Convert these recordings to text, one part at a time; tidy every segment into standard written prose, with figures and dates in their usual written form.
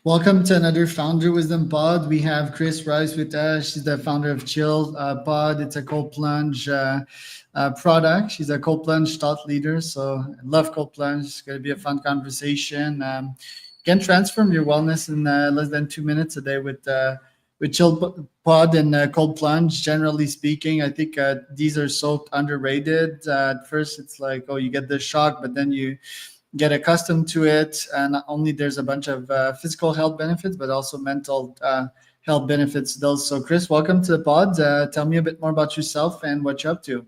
Welcome to another Founder Wisdom Pod. We have Kris with us. She's the founder of ChillPod. It's a cold plunge product. She's a cold plunge thought leader. So I love cold plunge. It's going to be a fun conversation. You can transform your wellness in less than 2 minutes a day with ChillPod and cold plunge. Generally speaking, I think these are so underrated. At first, it's like, oh, you get the shock, but then you get accustomed to it. And not only there's a bunch of physical health benefits, but also mental health benefits to those. So, Kris, welcome to the pod. Tell me a bit more about yourself and what you're up to.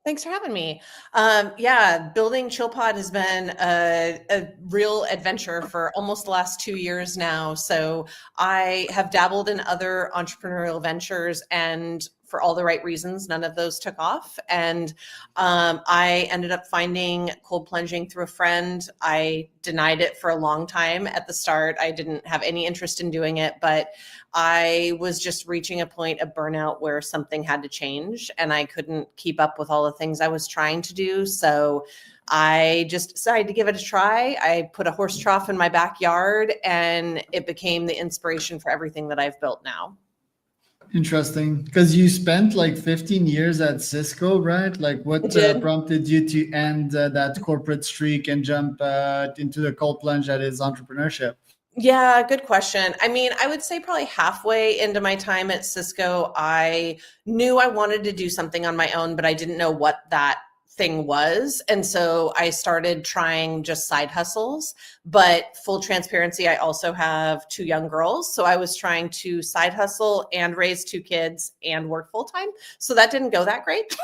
Thanks for having me. Building ChillPod has been a real adventure for almost the last 2 years now. So I have dabbled in other entrepreneurial ventures, and for all the right reasons, none of those took off. And I ended up finding cold plunging through a friend. I denied it for a long time at the start. I didn't have any interest in doing it, but I was just reaching a point of burnout where something had to change, and I couldn't keep up with all the things I was trying to do. So I just decided to give it a try. I put a horse trough in my backyard, and it became the inspiration for everything that I've built now. Interesting, because you spent like 15 years at Cisco, right? Like, what prompted you to end that corporate streak and jump into the cold plunge that is entrepreneurship? Yeah, good question. I mean, I would say probably halfway into my time at Cisco, I knew I wanted to do something on my own, but I didn't know what that thing was. And so I started trying just side hustles. But full transparency, I also have 2 young girls. So I was trying to side hustle and raise 2 kids and work full time. So that didn't go that great.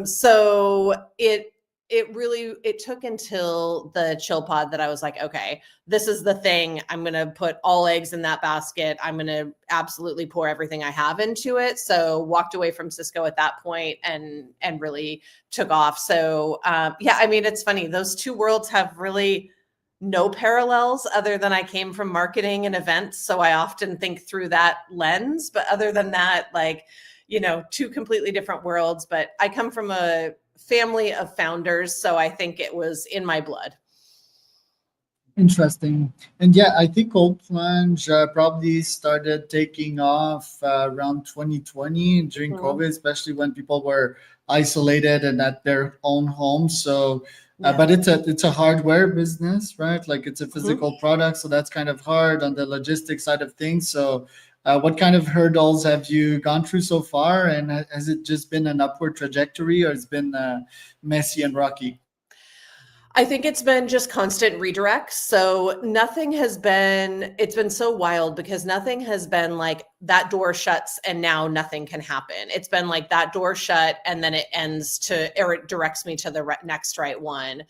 So it took until the ChillPod that I was like, okay, this is the thing. I'm going to put all eggs in that basket. I'm going to absolutely pour everything I have into it. So walked away from Cisco at that point and really took off. So yeah, I mean, it's funny. Those 2 worlds have really no parallels other than I came from marketing and events. So I often think through that lens. But other than that, like, 2 completely different worlds. But I come from a family of founders, so I think it was in my blood. Interesting. And yeah, I think cold plunge probably started taking off around 2020 during COVID, especially when people were isolated and at their own homes. So but it's a hardware business, right? Like, it's a physical product, so that's kind of hard on the logistics side of things. So what kind of hurdles have you gone through so far, and has it just been an upward trajectory, or it's been messy and rocky? I think it's been just constant redirects. So it's been so wild because nothing has been like that door shuts and now nothing can happen. It's been like that door shut and then it directs me to the next right one.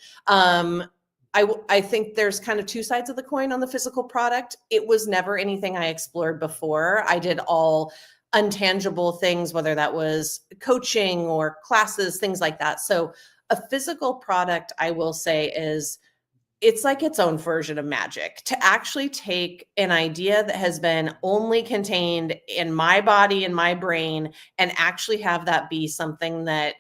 I think there's kind of 2 sides of the coin on the physical product. It was never anything I explored before. I did all untangible things, whether that was coaching or classes, things like that. So a physical product, I will say, it's like its own version of magic. To actually take an idea that has been only contained in my body and my brain and actually have that be something that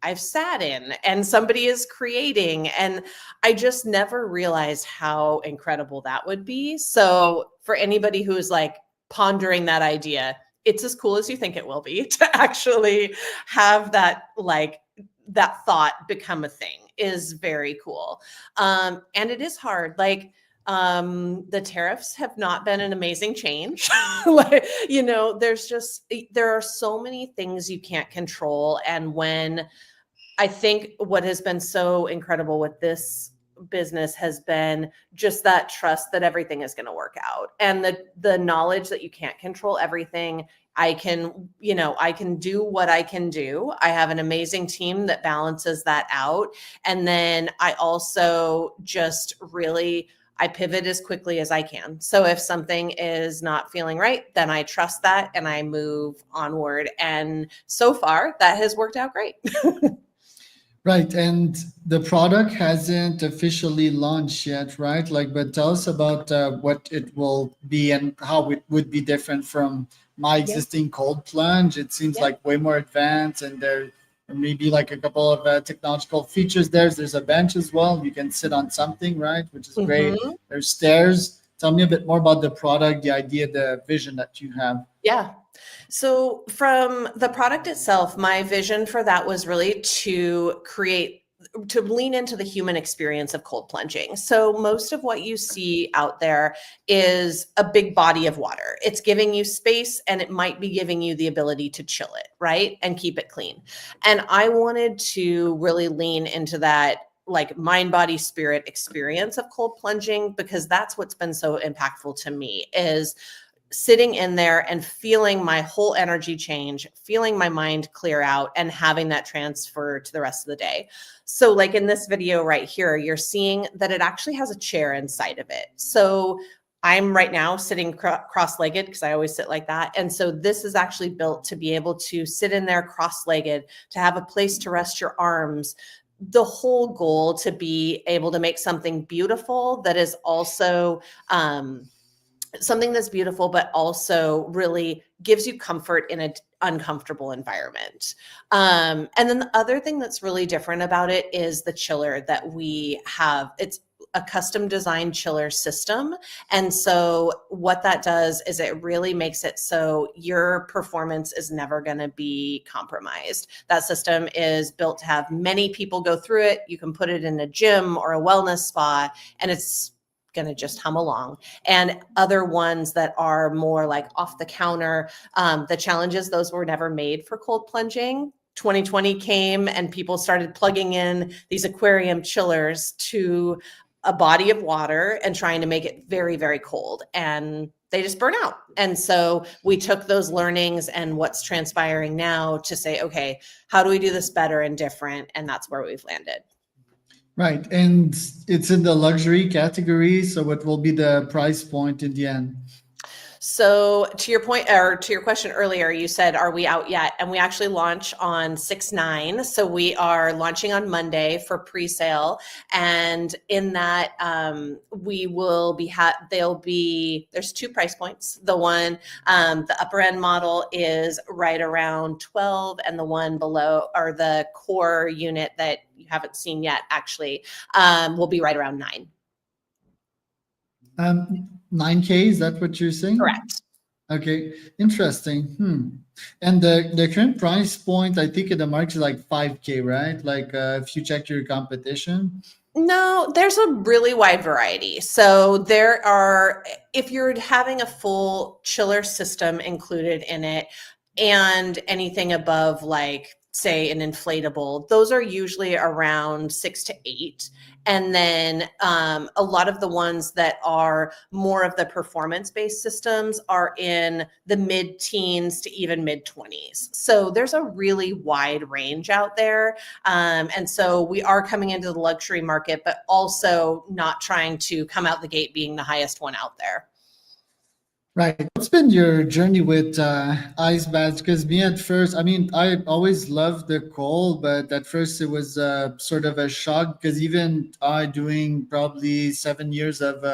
I've sat in and somebody is creating. And I just never realized how incredible that would be. So for anybody who is like pondering that idea, it's as cool as you think it will be to actually have that thought become a thing is very cool. And it is hard. Like, the tariffs have not been an amazing change. There are so many things you can't control. And when I think what has been so incredible with this business has been just that trust that everything is going to work out, and the knowledge that you can't control everything. I can do what I can do. I have an amazing team that balances that out. And then I also just really, I pivot as quickly as I can. So if something is not feeling right, then I trust that and I move onward. And so far that has worked out great. Right, and the product hasn't officially launched yet, right? Like, but tell us about what it will be and how it would be different from my existing cold plunge. It seems like way more advanced, and there may be like a couple of technological features there. There's a bench as well. You can sit on something, right? Which is great. There's stairs. Tell me a bit more about the product, the idea, the vision that you have. Yeah. So from the product itself, my vision for that was really to lean into the human experience of cold plunging. So most of what you see out there is a big body of water. It's giving you space and it might be giving you the ability to chill it, right? And keep it clean. And I wanted to really lean into that like mind, body, spirit experience of cold plunging, because that's what's been so impactful to me is sitting in there and feeling my whole energy change, feeling my mind clear out and having that transfer to the rest of the day. So like in this video right here, you're seeing that it actually has a chair inside of it. So I'm right now sitting cross-legged because I always sit like that. And so this is actually built to be able to sit in there cross-legged, to have a place to rest your arms. The whole goal to be able to make something beautiful that is also, something that's beautiful, but also really gives you comfort in an uncomfortable environment. And then the other thing that's really different about it is the chiller that we have. It's a custom designed chiller system. And so what that does is it really makes it so your performance is never going to be compromised. That system is built to have many people go through it. You can put it in a gym or a wellness spa, and it's going to just hum along. And other ones that are more like off the counter, the challenges, those were never made for cold plunging. 2020 came and people started plugging in these aquarium chillers to a body of water and trying to make it very, very cold. And they just burn out. And so we took those learnings and what's transpiring now to say, okay, how do we do this better and different? And that's where we've landed. Right. And it's in the luxury category. So what will be the price point in the end? So to your point, or to your question earlier, you said, are we out yet? And we actually launch on 6/9. So we are launching on Monday for pre-sale. And in that, we will be, there's two price points. The one, the upper end model is right around 12, and the one below, or the core unit that you haven't seen yet, actually, will be right around 9. 9K, is that what you're saying? Correct. Okay, interesting. And the current price point, I think in the market is like 5K, right? Like if you check your competition. No, there's a really wide variety. So there are, if you're having a full chiller system included in it and anything above like say an inflatable, those are usually around 6 to 8. And then a lot of the ones that are more of the performance-based systems are in the mid-teens to even mid-20s. So there's a really wide range out there. And so we are coming into the luxury market, but also not trying to come out the gate being the highest one out there. Right. What's been your journey with ice baths? Because me at first, I mean, I always loved the cold, but at first it was sort of a shock because even I doing probably 7 years of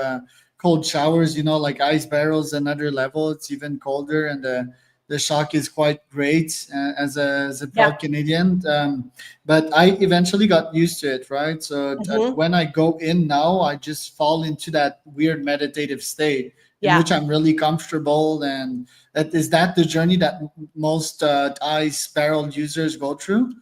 cold showers, like ice barrels, another level. It's even colder, and the shock is quite great as a proud Canadian. But I eventually got used to it, right? So when I go in now, I just fall into that weird meditative state in which I'm really comfortable. And is that the journey that most ice barrel users go through?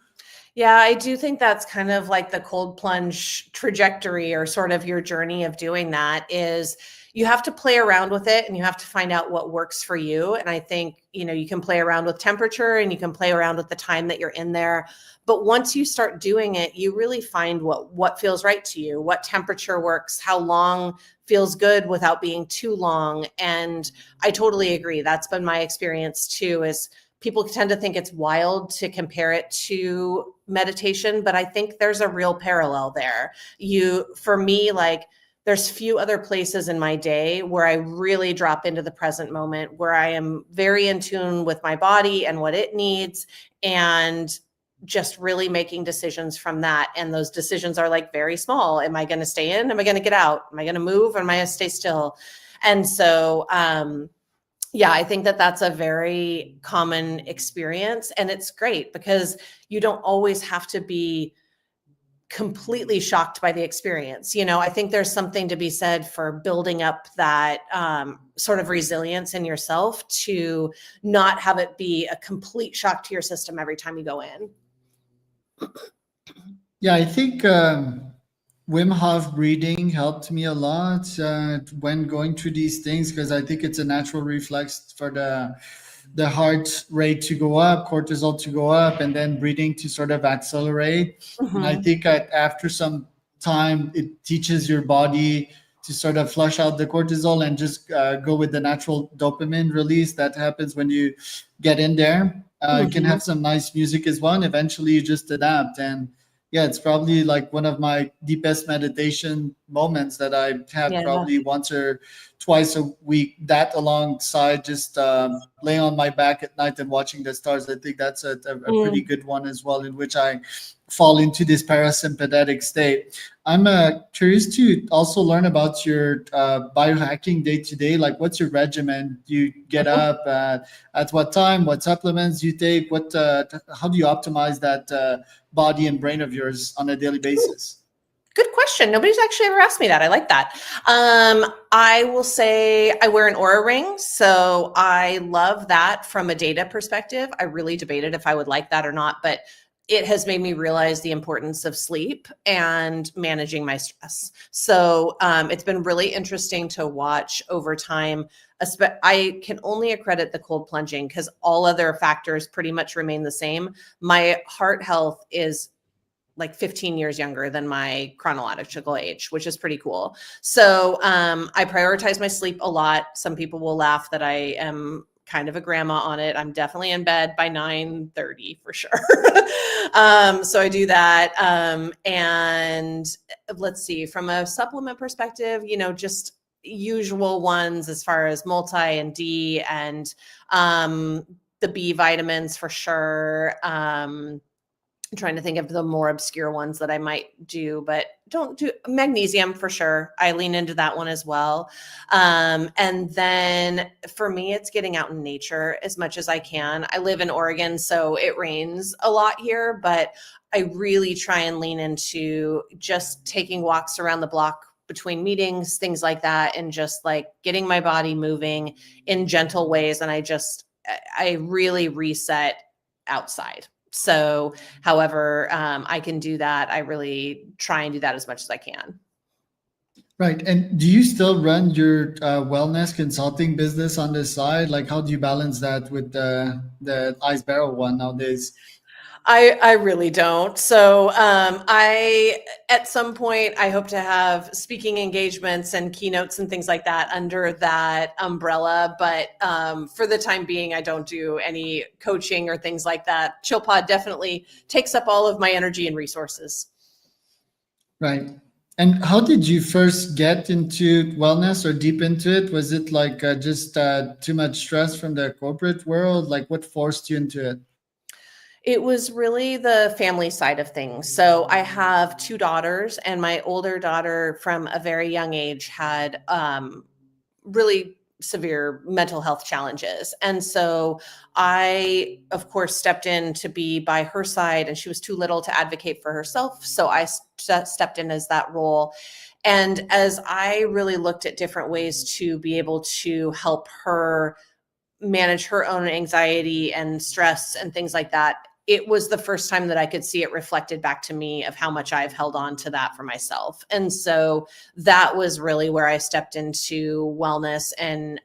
Yeah, I do think that's kind of like the cold plunge trajectory, or sort of your journey of doing that is you have to play around with it and you have to find out what works for you. And I think, you can play around with temperature and you can play around with the time that you're in there. But once you start doing it, you really find what feels right to you, what temperature works, how long feels good without being too long. And I totally agree. That's been my experience too, is people tend to think it's wild to compare it to meditation, but I think there's a real parallel there. For me, like, there's few other places in my day where I really drop into the present moment, where I am very in tune with my body and what it needs, and just really making decisions from that. And those decisions are like very small. Am I going to stay in? Am I going to get out? Am I going to move? Or am I going to stay still? And so, yeah, I think that that's a very common experience. And it's great because you don't always have to be completely shocked by the experience. You know, I think there's something to be said for building up that sort of resilience in yourself to not have it be a complete shock to your system every time you go in. Yeah, I think Wim Hof breathing helped me a lot when going through these things, because I think it's a natural reflex for the heart rate to go up, cortisol to go up, and then breathing to sort of accelerate. And I Mm-hmm. think after some time, it teaches your body to sort of flush out the cortisol and just go with the natural dopamine release that happens when you get in there. You can Mm-hmm. have some nice music as well, and eventually you just adapt. And yeah, it's probably like one of my deepest meditation moments that I have Yeah. probably once or twice a week. That alongside just laying on my back at night and watching the stars. I think that's a pretty Mm. good one as well, in which I fall into this parasympathetic state. I'm curious to also learn about your biohacking day to day. Like, what's your regimen? Do you get up at what time? What supplements do you take? How do you optimize that body and brain of yours on a daily basis? Good question. Nobody's actually ever asked me that. I like that. I will say I wear an Aura ring. So I love that from a data perspective. I really debated if I would like that or not, but it has made me realize the importance of sleep and managing my stress. So it's been really interesting to watch over time. I can only accredit the cold plunging because all other factors pretty much remain the same. My heart health is like 15 years younger than my chronological age, which is pretty cool. So I prioritize my sleep a lot. Some people will laugh that I am kind of a grandma on it. I'm definitely in bed by 9:30 for sure. So I do that. And let's see, from a supplement perspective, you know, just usual ones as far as multi and D and the B vitamins for sure. I'm trying to think of the more obscure ones that I might do, but don't do magnesium for sure. I lean into that one as well. And then for me, it's getting out in nature as much as I can. I live in Oregon, so it rains a lot here, but I really try and lean into just taking walks around the block between meetings, things like that, and just like getting my body moving in gentle ways. And I really reset outside. So however I can do that, I really try and do that as much as I can. Right. And do you still run your wellness consulting business on the side? Like, how do you balance that with the Ice Barrel one nowadays? I really don't. So I at some point I hope to have speaking engagements and keynotes and things like that under that umbrella. But for the time being, I don't do any coaching or things like that. ChillPod definitely takes up all of my energy and resources. Right. And how did you first get into wellness or deep into it? Was it like just too much stress from the corporate world? Like, what forced you into it? It was really the family side of things. So I have two daughters, and my older daughter from a very young age had really severe mental health challenges. And so I, of course, stepped in to be by her side, and she was too little to advocate for herself. So I stepped in as that role. And as I really looked at different ways to be able to help her manage her own anxiety and stress and things like that, it was the first time that I could see it reflected back to me of how much I've held on to that for myself. And so that was really where I stepped into wellness and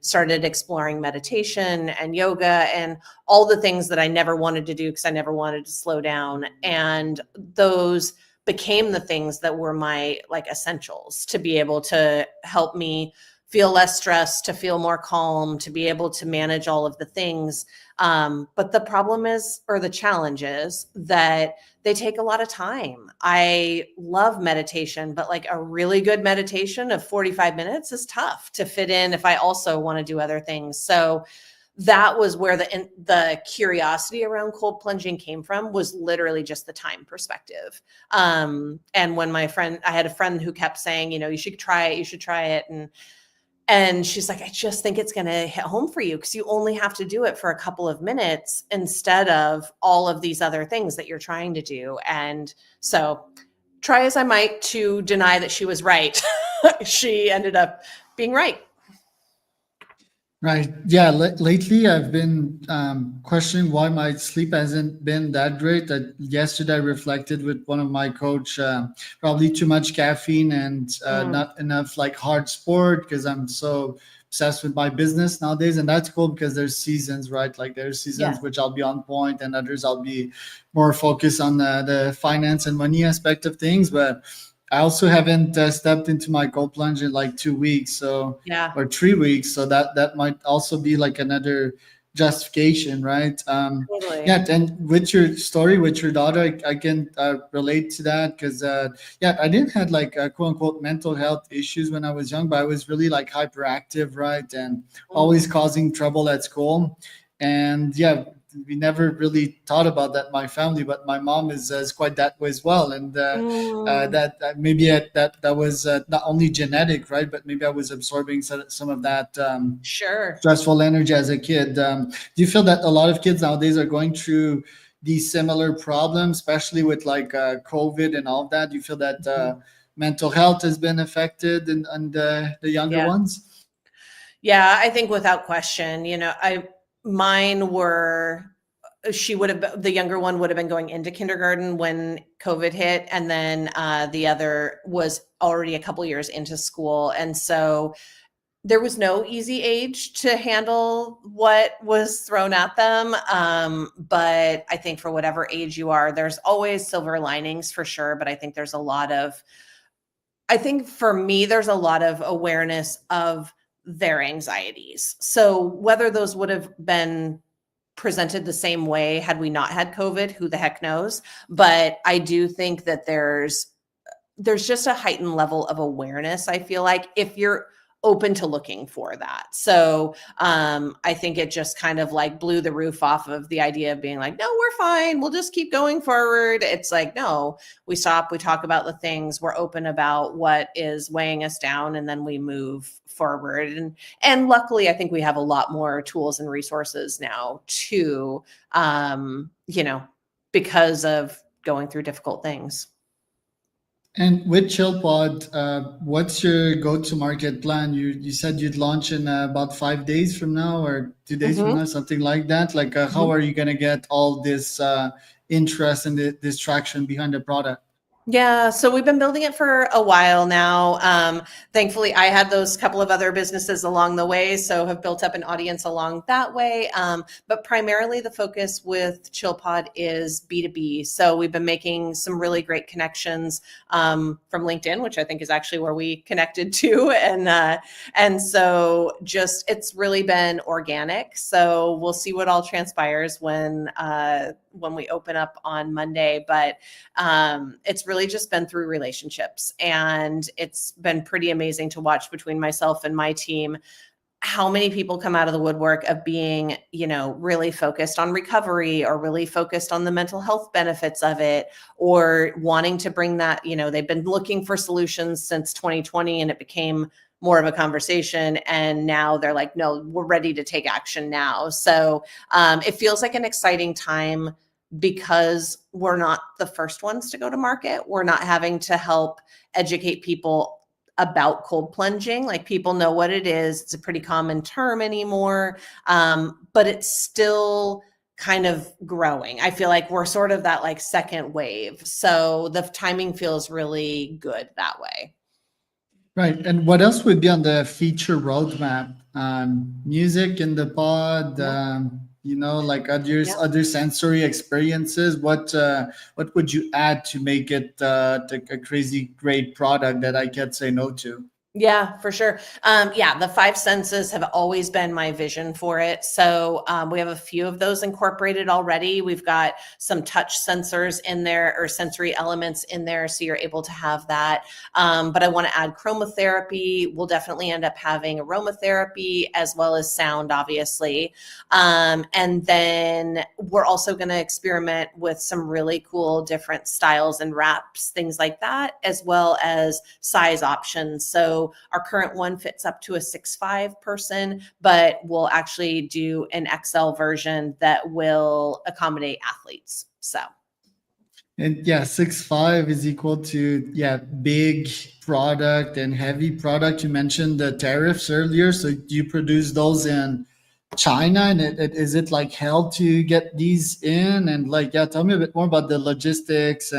started exploring meditation and yoga and all the things that I never wanted to do because I never wanted to slow down. And those became the things that were my like essentials to be able to help me feel less stressed, to feel more calm, to be able to manage all of the things. But the problem is, or the challenge is that they take a lot of time. I love meditation, but like a really good meditation of 45 minutes is tough to fit in if I also want to do other things. So that was where the curiosity around cold plunging came from, was literally just the time perspective. And when I had a friend who kept saying, you know, you should try it, you should try it. And And she's like, I just think it's going to hit home for you because you only have to do it for a couple of minutes instead of all of these other things that you're trying to do. And so, try as I might to deny that she was right, she ended up being right. Right. Yeah. Lately, I've been questioning why my sleep hasn't been that great. That yesterday I reflected with one of my coach, probably too much caffeine and not enough like hard sport because I'm so obsessed with my business nowadays. And that's cool because there's seasons, right? Like there's seasons Yeah. which I'll be on point, and others I'll be more focused on the finance and money aspect of things. But I also haven't stepped into my cold plunge in like 2 weeks, so Yeah. or 3 weeks, so that might also be like another justification, right? Totally. Yeah, and with your story with your daughter, I can relate to that because yeah, I didn't had like quote unquote mental health issues when I was young, but I was really like hyperactive, right, and always causing trouble at school, and yeah, we never really thought about that in my family, but my mom is quite that way as well, and that maybe that was not only genetic, right, but maybe I was absorbing some of that Sure. stressful energy as a kid. Do you feel that a lot of kids nowadays are going through these similar problems, especially with like COVID and all of that? Do you feel that mental health has been affected and the younger Yeah. ones? Yeah, I think without question, mine were, the younger one would have been going into kindergarten when COVID hit. And then the other was already a couple years into school. And so there was no easy age to handle what was thrown at them. But I think for whatever age you are, there's always silver linings for sure. But I think for me, there's a lot of awareness of their anxieties. So whether those would have been presented the same way had we not had COVID, who the heck knows? But I do think that there's just a heightened level of awareness, I feel like, if you're open to looking for that. So I think it just kind of like blew the roof off of the idea of being like, no, we're fine, we'll just keep going forward. It's like, no, we stop, we talk about the things, we're open about what is weighing us down, and then we move forward. And luckily, I think we have a lot more tools and resources now too, because of going through difficult things. And with ChillPod, what's your go-to-market plan? You said you'd launch in about 5 days from now or 2 days from Mhm. now, something like that. Like, how are you going to get all this interest and this traction behind the product? Yeah, so we've been building it for a while now. Thankfully, I had those couple of other businesses along the way, so have built up an audience along that way. But primarily, the focus with ChillPod is B2B. So we've been making some really great connections from LinkedIn, which I think is actually where we connected to, and so just it's really been organic. So we'll see what all transpires when we open up on Monday, but it's really just been through relationships, and it's been pretty amazing to watch between myself and my team how many people come out of the woodwork of being, really focused on recovery or really focused on the mental health benefits of it, or wanting to bring that, they've been looking for solutions since 2020 and it became more of a conversation. And now they're like, no, we're ready to take action now. So it feels like an exciting time because we're not the first ones to go to market. We're not having to help educate people about cold plunging. Like, people know what it is. It's a pretty common term anymore, but it's still kind of growing. I feel like we're sort of that like second wave. So the timing feels really good that way. Right. And what else would be on the feature roadmap? Music in the pod, Yeah. like others, Yeah. other sensory experiences. What would you add to make it a crazy great product that I can't say no to? Yeah, for sure. Yeah, the five senses have always been my vision for it. So we have a few of those incorporated already. We've got some touch sensors in there, or sensory elements in there, so you're able to have that. But I want to add chromotherapy. We'll definitely end up having aromatherapy as well as sound, obviously. And then we're also going to experiment with some really cool different styles and wraps, things like that, as well as size options. So So our current one fits up to a 6'5" person, but we'll actually do an XL version that will accommodate athletes. So. And yeah, 6'5" is equal to, yeah, big product and heavy product. You mentioned the tariffs earlier. So do you produce those in China, and is it like hell to get these in? And like, yeah, tell me a bit more about the logistics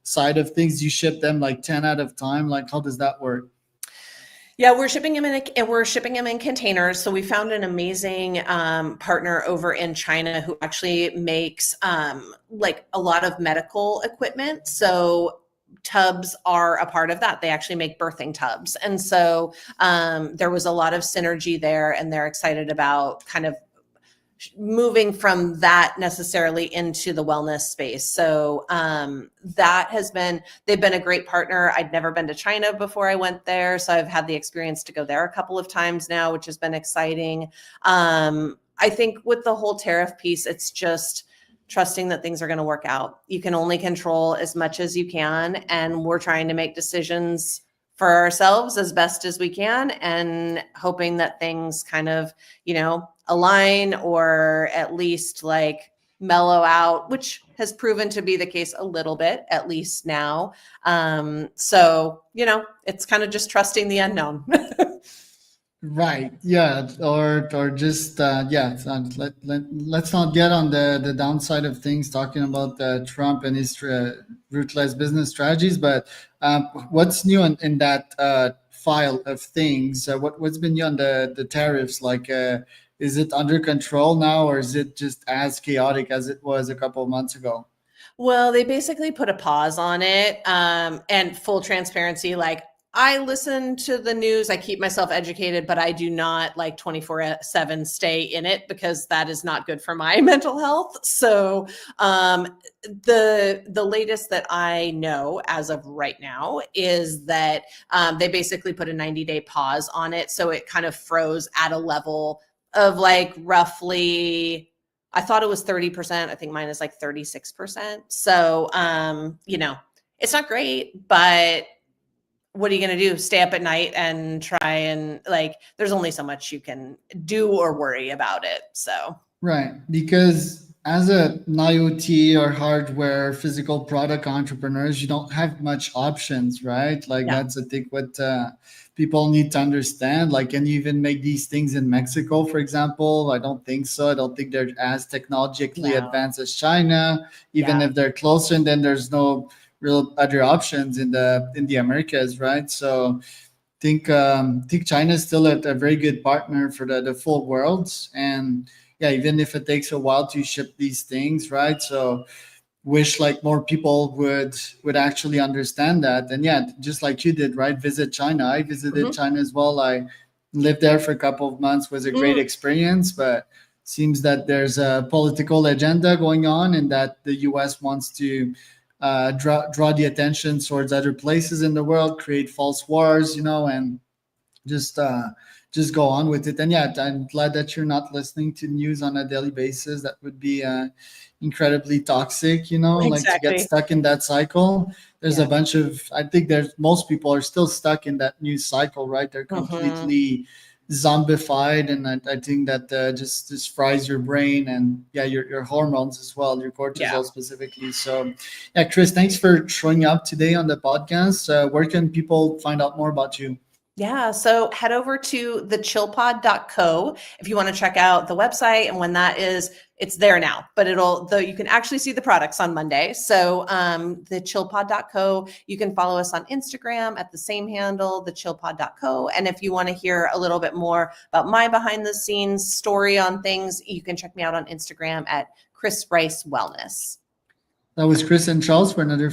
side of things. You ship them like 10 at a time. Like, how does that work? Yeah, we're shipping them in containers. So we found an amazing partner over in China who actually makes like a lot of medical equipment. So tubs are a part of that. They actually make birthing tubs. And so there was a lot of synergy there, and they're excited about kind of moving from that necessarily into the wellness space. So they've been a great partner. I'd never been to China before I went there. So I've had the experience to go there a couple of times now, which has been exciting. I think with the whole tariff piece, it's just trusting that things are going to work out. You can only control as much as you can. And we're trying to make decisions for ourselves as best as we can, and hoping that things kind of, align, or at least like mellow out, which has proven to be the case a little bit, at least now. So, it's kind of just trusting the unknown. Right. Yeah. Or just yeah. Let's not get on the downside of things, talking about Trump and his ruthless business strategies. But what's new in that file of things? What's been new on the tariffs? Like, is it under control now, or is it just as chaotic as it was a couple of months ago? Well, they basically put a pause on it. And full transparency, like, I listen to the news, I keep myself educated, but I do not like 24/7 stay in it, because that is not good for my mental health. So the latest that I know as of right now is that they basically put a 90-day pause on it. So it kind of froze at a level of like roughly, I thought it was 30%. I think mine is like 36%. So, it's not great, but what are you going to do? Stay up at night and try and, like, there's only so much you can do or worry about it. So, Right. Because as an IoT or hardware physical product entrepreneurs, you don't have much options, right? Like, yeah. that's, I think, what people need to understand. Like, can you even make these things in Mexico, for example? I don't think so. I don't think they're as technologically No. advanced as China. Even Yeah. if they're closer, and then there's no real other options in the Americas, right? So think China is still a very good partner for the full world. And yeah, even if it takes a while to ship these things, right? So wish like more people would actually understand that. And yeah, just like you did, right? Visit China. I visited Mhm. China as well. I lived there for a couple of months. Was a great Mm. experience, but seems that there's a political agenda going on, and that the US wants to draw the attention towards other places in the world, create false wars, and just uh, just go on with it. And yeah, I'm glad that you're not listening to news on a daily basis. That would be incredibly toxic, like to get Exactly. stuck in that cycle. There's a Yeah. bunch of, I think there's most people are still stuck in that news cycle, right? They're Mhm. completely zombified, and I think that just fries your brain, and yeah, your hormones as well, your Yeah. cortisol specifically. So yeah, Kris, thanks for showing up today on the podcast. Where can people find out more about you? Yeah, so head over to the chillpod.co if you want to check out the website. And when that is, it's there now, but you can actually see the products on Monday. So the chillpod.co, you can follow us on Instagram at the same handle, the chillpod.co. And if you want to hear a little bit more about my behind the scenes story on things, you can check me out on Instagram at Kris Rice Wellness. That was Kris and Charles for another